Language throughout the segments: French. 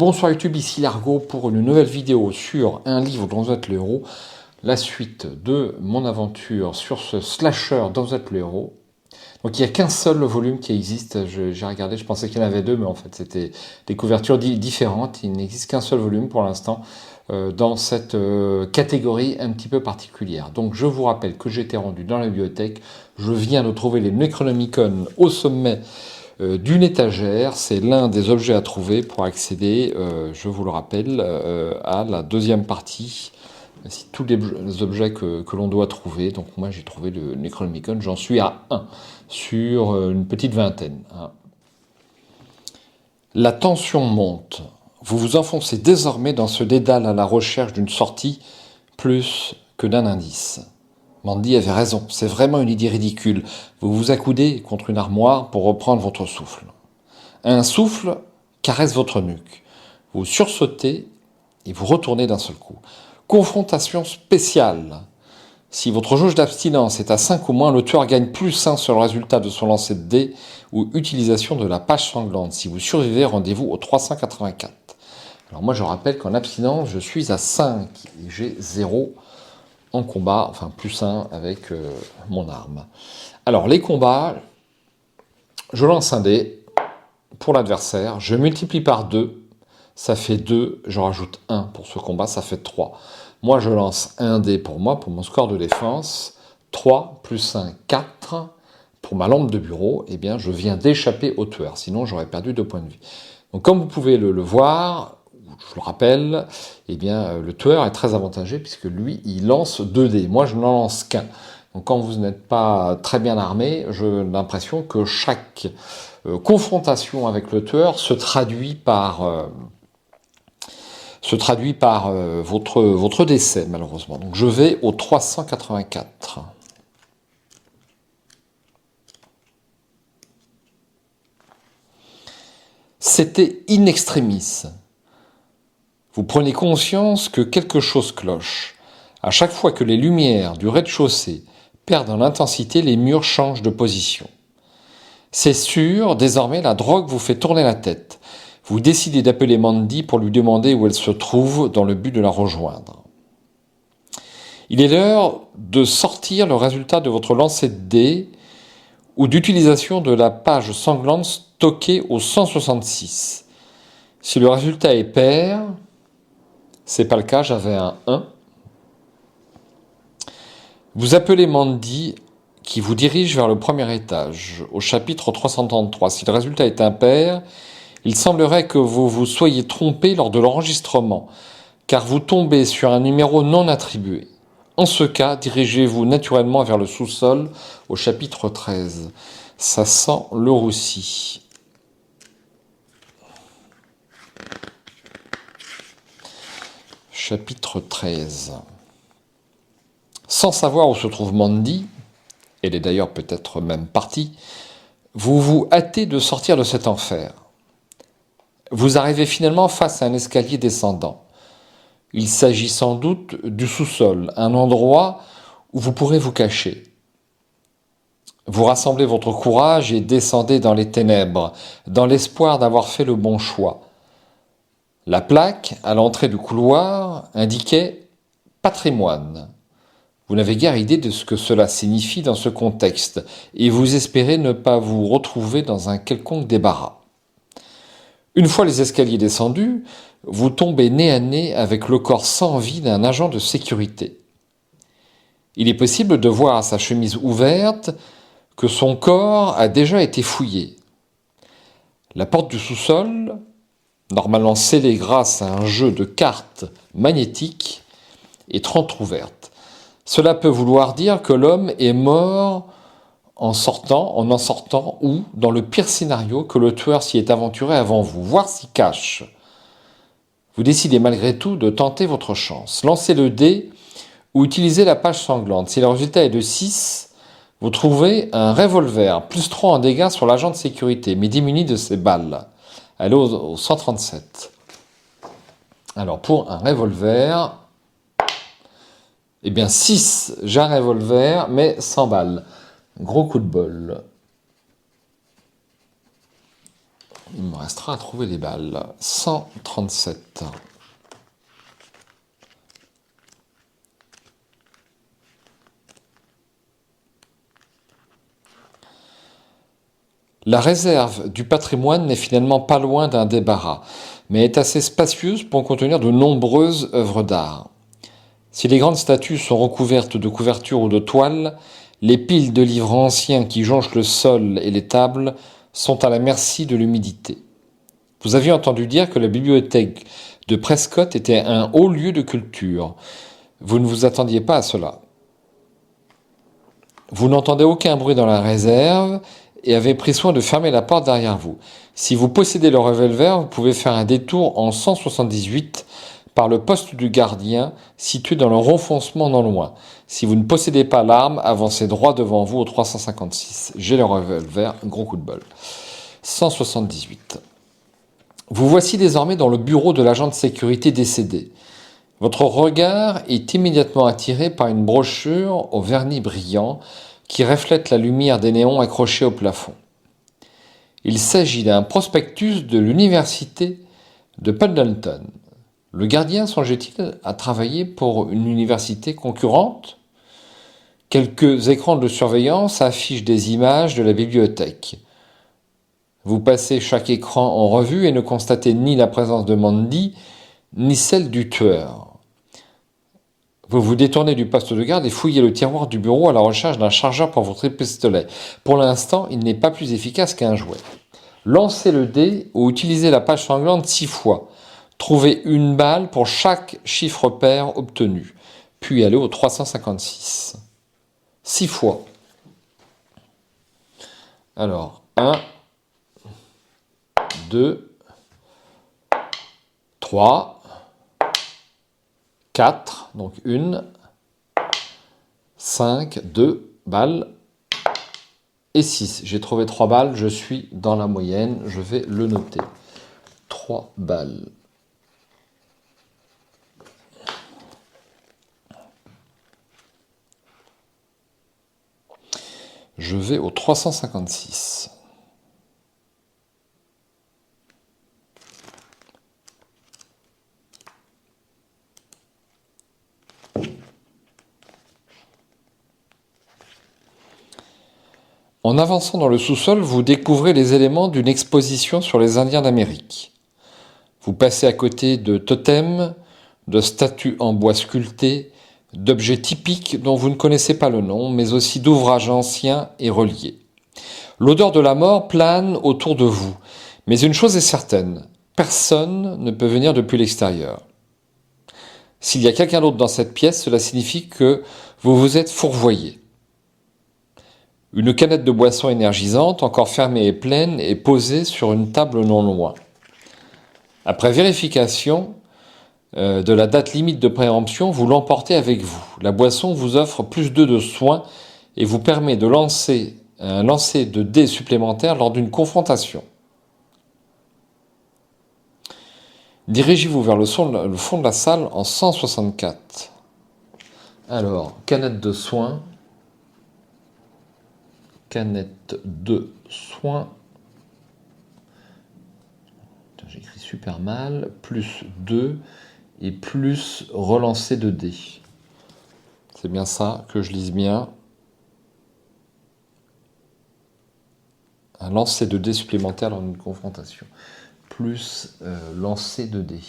Bonsoir YouTube, ici Largo pour une nouvelle vidéo sur un livre dont vous êtes le héros, la suite de mon aventure sur ce slasher dont vous êtes le héros. Donc il n'y a qu'un seul volume qui existe, j'ai regardé, je pensais qu'il y en avait deux, mais en fait c'était des couvertures différentes, il n'existe qu'un seul volume pour l'instant dans cette catégorie un petit peu particulière. Donc je vous rappelle que j'étais rendu dans la bibliothèque, je viens de trouver les Necronomicon au sommet d'une étagère, c'est l'un des objets à trouver pour accéder, je vous le rappelle, à la deuxième partie. C'est tous les objets que l'on doit trouver. Donc moi j'ai trouvé le Necronomicon, j'en suis à 1 sur une petite vingtaine. La tension monte. Vous vous enfoncez désormais dans ce dédale à la recherche d'une sortie plus que d'un indice. Mandy avait raison, c'est vraiment une idée ridicule. Vous vous accoudez contre une armoire pour reprendre votre souffle. Un souffle caresse votre nuque. Vous sursautez et vous retournez d'un seul coup. Confrontation spéciale. Si votre jauge d'abstinence est à 5 ou moins, le tueur gagne plus 1 sur le résultat de son lancer de dés ou utilisation de la page sanglante. Si vous survivez, rendez-vous au 384. Alors moi je rappelle qu'en abstinence, je suis à 5 et j'ai 0 en combat, enfin plus 1 avec mon arme. Alors les combats, je lance un dé pour l'adversaire, je multiplie par 2, ça fait 2, je rajoute 1 pour ce combat, ça fait 3. Moi je lance un dé pour moi, pour mon score de défense, 3 plus 1, 4. Pour ma lampe de bureau, eh bien je viens d'échapper au tueur, sinon j'aurais perdu 2 points de vie. Donc comme vous pouvez le voir, je le rappelle, eh bien, le tueur est très avantagé puisque lui, il lance 2 dés. Moi, je n'en lance qu'un. Donc quand vous n'êtes pas très bien armé, j'ai l'impression que chaque confrontation avec le tueur se traduit par votre décès, malheureusement. Donc je vais au 384. C'était in extremis. Vous prenez conscience que quelque chose cloche. À chaque fois que les lumières du rez-de-chaussée perdent en intensité, les murs changent de position. C'est sûr, désormais la drogue vous fait tourner la tête. Vous décidez d'appeler Mandy pour lui demander où elle se trouve dans le but de la rejoindre. Il est l'heure de sortir le résultat de votre lancer de dés ou d'utilisation de la page sanglante stockée au 166. Si le résultat est pair, c'est pas le cas, j'avais un 1. Vous appelez Mandy qui vous dirige vers le premier étage, au chapitre 333. Si le résultat est impair, il semblerait que vous vous soyez trompé lors de l'enregistrement, car vous tombez sur un numéro non attribué. En ce cas, dirigez-vous naturellement vers le sous-sol, au chapitre 13. Ça sent le roussi. Chapitre 13. Sans savoir où se trouve Mandy, elle est d'ailleurs peut-être même partie, vous vous hâtez de sortir de cet enfer. Vous arrivez finalement face à un escalier descendant. Il s'agit sans doute du sous-sol, un endroit où vous pourrez vous cacher. Vous rassemblez votre courage et descendez dans les ténèbres, dans l'espoir d'avoir fait le bon choix. La plaque, à l'entrée du couloir, indiquait « Patrimoine ». Vous n'avez guère idée de ce que cela signifie dans ce contexte, et vous espérez ne pas vous retrouver dans un quelconque débarras. Une fois les escaliers descendus, vous tombez nez à nez avec le corps sans vie d'un agent de sécurité. Il est possible de voir à sa chemise ouverte que son corps a déjà été fouillé. La porte du sous-sol, normalement scellée grâce à un jeu de cartes magnétiques, est entrouverte. Cela peut vouloir dire que l'homme est mort en sortant, ou, dans le pire scénario, que le tueur s'y est aventuré avant vous, voire s'y cache. Vous décidez malgré tout de tenter votre chance. Lancez le dé ou utilisez la page sanglante. Si le résultat est de 6, vous trouvez un revolver, plus 3 en dégâts sur l'agent de sécurité, mais démuni de ses balles. Allez au 137. Alors pour un revolver, eh bien 6, j'ai un revolver, mais sans balles. Gros coup de bol. Il me restera à trouver les balles. 137. La réserve du patrimoine n'est finalement pas loin d'un débarras, mais est assez spacieuse pour contenir de nombreuses œuvres d'art. Si les grandes statues sont recouvertes de couvertures ou de toiles, les piles de livres anciens qui jonchent le sol et les tables sont à la merci de l'humidité. Vous aviez entendu dire que la bibliothèque de Prescott était un haut lieu de culture. Vous ne vous attendiez pas à cela. Vous n'entendez aucun bruit dans la réserve et avez pris soin de fermer la porte derrière vous. Si vous possédez le revolver, vous pouvez faire un détour en 178 par le poste du gardien situé dans le renfoncement non loin. Si vous ne possédez pas l'arme, avancez droit devant vous au 356. J'ai le revolver, gros coup de bol. 178. Vous voici désormais dans le bureau de l'agent de sécurité décédé. Votre regard est immédiatement attiré par une brochure au vernis brillant qui reflète la lumière des néons accrochés au plafond. Il s'agit d'un prospectus de l'université de Pendleton. Le gardien songeait-il à travailler pour une université concurrente ? Quelques écrans de surveillance affichent des images de la bibliothèque. Vous passez chaque écran en revue et ne constatez ni la présence de Mandy, ni celle du tueur. Vous vous détournez du poste de garde et fouillez le tiroir du bureau à la recherche d'un chargeur pour votre pistolet. Pour l'instant, il n'est pas plus efficace qu'un jouet. Lancez le dé ou utilisez la page sanglante 6 fois. Trouvez une balle pour chaque chiffre pair obtenu. Puis allez au 356. 6 fois. Alors, 1, 2, 3, 4, donc 1, 5, 2 balles et 6. J'ai trouvé 3 balles, je suis dans la moyenne, je vais le noter. 3 balles. Je vais au 356. En avançant dans le sous-sol, vous découvrez les éléments d'une exposition sur les Indiens d'Amérique. Vous passez à côté de totems, de statues en bois sculptés, d'objets typiques dont vous ne connaissez pas le nom, mais aussi d'ouvrages anciens et reliés. L'odeur de la mort plane autour de vous, mais une chose est certaine, personne ne peut venir depuis l'extérieur. S'il y a quelqu'un d'autre dans cette pièce, cela signifie que vous vous êtes fourvoyé. Une canette de boisson énergisante, encore fermée et pleine, est posée sur une table non loin. Après vérification de la date limite de préemption, vous l'emportez avec vous. La boisson vous offre plus 2 de soins et vous permet de lancer un lancer de dés supplémentaires lors d'une confrontation. Dirigez-vous vers le fond de la salle en 164. Alors, canette de soins. Canette de soins. J'écris super mal. Plus 2 et plus relancer de dés. C'est bien ça, que je lise bien. Un lancer de dés supplémentaire dans une confrontation. Plus lancer de dés.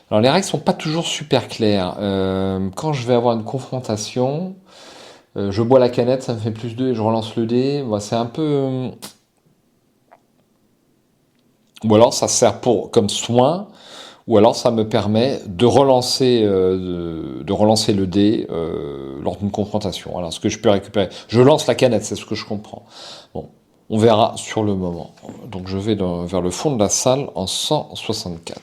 Alors les règles sont pas toujours super claires. Quand je vais avoir une confrontation, je bois la canette, ça me fait plus 2 et je relance le dé. Bon, c'est un peu... Ou alors ça sert comme soin, ou alors ça me permet de relancer le dé lors d'une confrontation. Alors ce que je peux récupérer, je lance la canette, c'est ce que je comprends. Bon, on verra sur le moment. Donc je vais vers le fond de la salle en 164.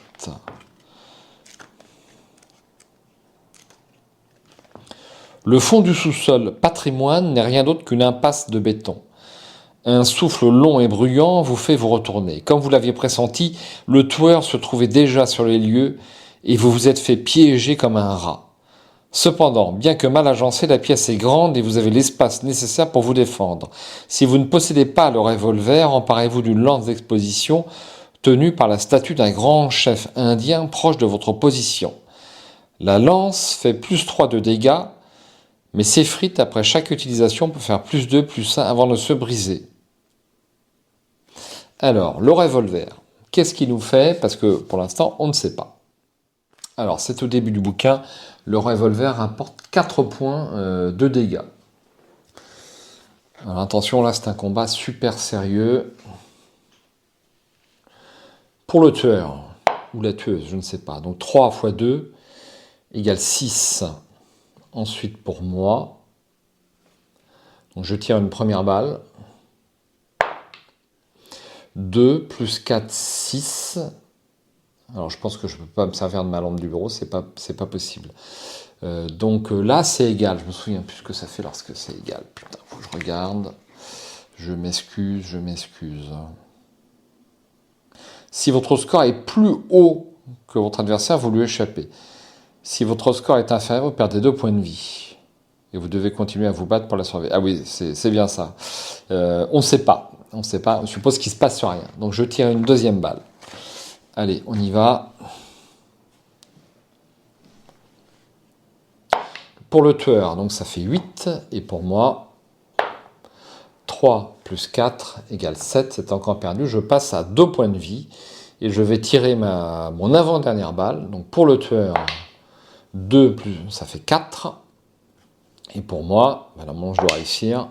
Le fond du sous-sol patrimoine n'est rien d'autre qu'une impasse de béton. Un souffle long et bruyant vous fait vous retourner. Comme vous l'aviez pressenti, le tueur se trouvait déjà sur les lieux et vous vous êtes fait piéger comme un rat. Cependant, bien que mal agencée, la pièce est grande et vous avez l'espace nécessaire pour vous défendre. Si vous ne possédez pas le revolver, emparez-vous d'une lance d'exposition tenue par la statue d'un grand chef indien proche de votre position. La lance fait plus 3 de dégâts, mais s'effrite après chaque utilisation pour faire plus 2, plus 1 avant de se briser. Alors, le revolver, qu'est-ce qu'il nous fait? Parce que pour l'instant, on ne sait pas. Alors, c'est au début du bouquin, le revolver rapporte 4 points de dégâts. Alors, attention, là, c'est un combat super sérieux. Pour le tueur, ou la tueuse, je ne sais pas. Donc, 3 x 2 égale 6. Ensuite, pour moi, donc je tire une première balle. 2 plus 4, 6. Alors, je pense que je ne peux pas me servir de ma lampe du bureau, c'est pas possible. Donc là, c'est égal. Je me souviens plus ce que ça fait lorsque c'est égal. Putain, faut que je regarde. Je m'excuse. Si votre score est plus haut que votre adversaire, vous lui échappez. Si votre score est inférieur, vous perdez 2 points de vie. Et vous devez continuer à vous battre pour la survie. Ah oui, c'est bien ça. On ne sait pas. On suppose qu'il ne se passe rien. Donc je tire une deuxième balle. Allez, on y va. Pour le tueur, donc ça fait 8. Et pour moi, 3 plus 4 égale 7. C'est encore perdu. Je passe à 2 points de vie. Et je vais tirer mon avant-dernière balle. Donc pour le tueur, 2 plus, ça fait 4. Et pour moi, normalement je dois réussir.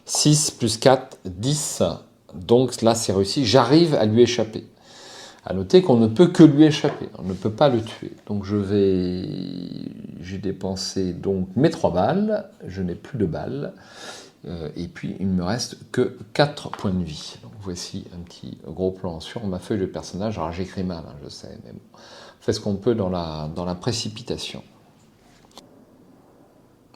6 plus 4, 10. Donc là, c'est réussi. J'arrive à lui échapper. À noter qu'on ne peut que lui échapper. On ne peut pas le tuer. Donc j'ai dépensé donc mes 3 balles. Je n'ai plus de balles. Et puis, il ne me reste que 4 points de vie. Donc voici un petit gros plan sur ma feuille de personnage. Alors j'écris mal, je sais, mais bon. On fait ce qu'on peut dans la précipitation.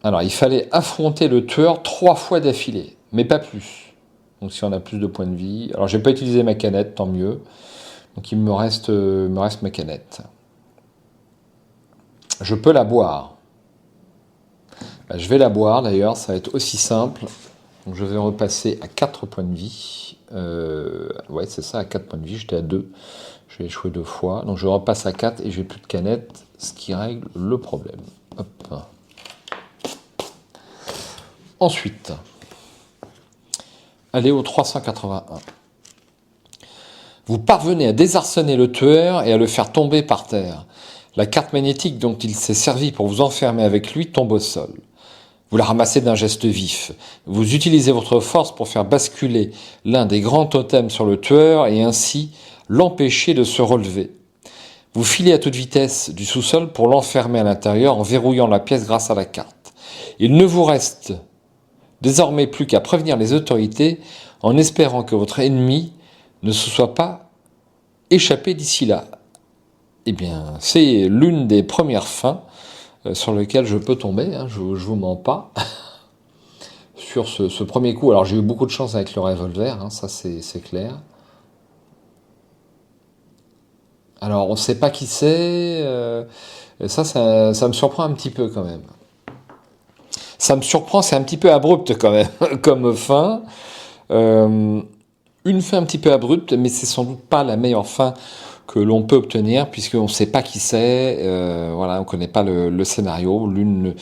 Alors, il fallait affronter le tueur 3 fois d'affilée, mais pas plus. Donc, si on a plus de points de vie... Alors, j'ai pas utilisé ma canette, tant mieux. Donc, il me reste ma canette. Je peux la boire. Ben, je vais la boire, d'ailleurs, ça va être aussi simple. Donc, je vais repasser à 4 points de vie. Ouais, c'est ça, à 4 points de vie, j'étais à 2. J'ai échoué 2 fois. Donc, je repasse à 4 et j'ai plus de canette, ce qui règle le problème. Hop. Ensuite, allez au 381. Vous parvenez à désarçonner le tueur et à le faire tomber par terre. La carte magnétique dont il s'est servi pour vous enfermer avec lui tombe au sol. Vous la ramassez d'un geste vif. Vous utilisez votre force pour faire basculer l'un des grands totems sur le tueur et ainsi l'empêcher de se relever. Vous filez à toute vitesse du sous-sol pour l'enfermer à l'intérieur en verrouillant la pièce grâce à la carte. Il ne vous reste désormais plus qu'à prévenir les autorités en espérant que votre ennemi ne se soit pas échappé d'ici là. Eh bien, c'est l'une des premières fins sur lesquelles je peux tomber, je vous mens pas. Sur ce premier coup, alors j'ai eu beaucoup de chance avec le revolver, ça c'est clair. Alors on ne sait pas qui c'est, ça me surprend un petit peu quand même. Ça me surprend, c'est un petit peu abrupt quand même, comme fin. Une fin un petit peu abrupte, mais c'est sans doute pas la meilleure fin que l'on peut obtenir, puisqu'on ne sait pas qui c'est, on ne connaît pas le scénario, l'une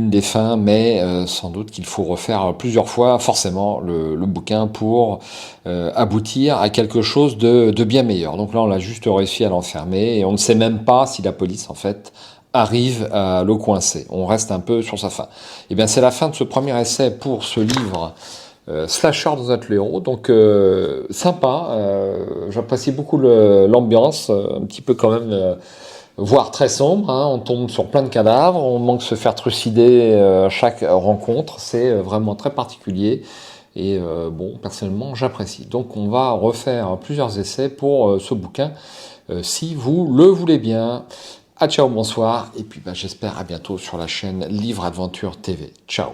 des fins, mais sans doute qu'il faut refaire plusieurs fois, forcément, le bouquin pour aboutir à quelque chose de bien meilleur. Donc là, on a juste réussi à l'enfermer, et on ne sait même pas si la police, en fait, arrive à le coincer. On reste un peu sur sa fin. Et bien, c'est la fin de ce premier essai pour ce livre Slasher dans notre héros, donc sympa, j'apprécie beaucoup l'ambiance, un petit peu quand même, voire très sombre, on tombe sur plein de cadavres, on manque de se faire trucider à chaque rencontre, c'est vraiment très particulier, et bon, personnellement, j'apprécie. Donc on va refaire plusieurs essais pour ce bouquin, si vous le voulez bien. Ciao, bonsoir, et puis j'espère à bientôt sur la chaîne Livre Adventure TV. Ciao.